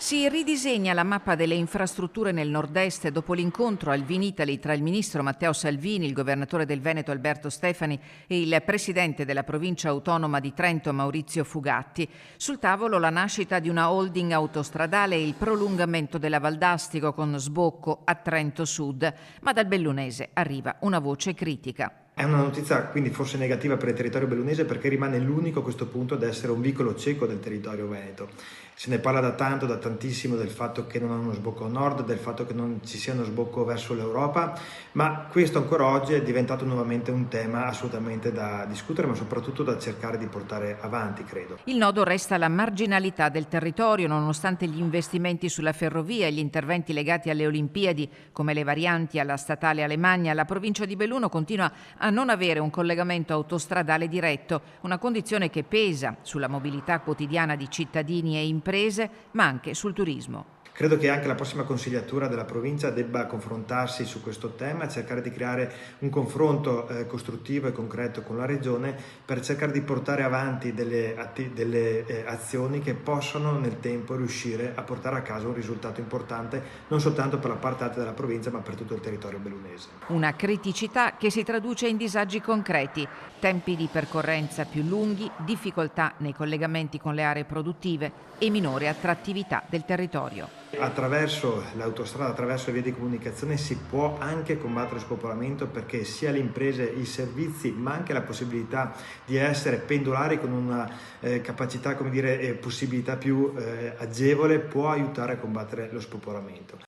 Si ridisegna la mappa delle infrastrutture nel nord-est dopo l'incontro al Vinitaly tra il ministro Matteo Salvini, il governatore del Veneto Alberto Stefani e il presidente della provincia autonoma di Trento Maurizio Fugatti. Sul tavolo la nascita di una holding autostradale e il prolungamento della Valdastico con sbocco a Trento Sud, ma dal bellunese arriva una voce critica. È una notizia quindi forse negativa per il territorio bellunese perché rimane l'unico a questo punto ad essere un vicolo cieco del territorio veneto. Se ne parla da tanto, da tantissimo del fatto che non ha uno sbocco a nord, del fatto che non ci sia uno sbocco verso l'Europa, ma questo ancora oggi è diventato nuovamente un tema assolutamente da discutere, ma soprattutto da cercare di portare avanti, credo. Il nodo resta la marginalità del territorio, nonostante gli investimenti sulla ferrovia e gli interventi legati alle Olimpiadi, come le varianti alla statale Alemagna. La provincia di Belluno continua a non avere un collegamento autostradale diretto, una condizione che pesa sulla mobilità quotidiana di cittadini e imprese, ma anche sul turismo. Credo che anche la prossima consigliatura della provincia debba confrontarsi su questo tema e cercare di creare un confronto costruttivo e concreto con la Regione per cercare di portare avanti delle azioni che possano nel tempo riuscire a portare a casa un risultato importante non soltanto per la parte alta della provincia ma per tutto il territorio bellunese. Una criticità che si traduce in disagi concreti, tempi di percorrenza più lunghi, difficoltà nei collegamenti con le aree produttive e minore attrattività del territorio. Attraverso l'autostrada, attraverso le vie di comunicazione si può anche combattere lo spopolamento perché sia le imprese, i servizi ma anche la possibilità di essere pendolari con una capacità, possibilità più agevole può aiutare a combattere lo spopolamento.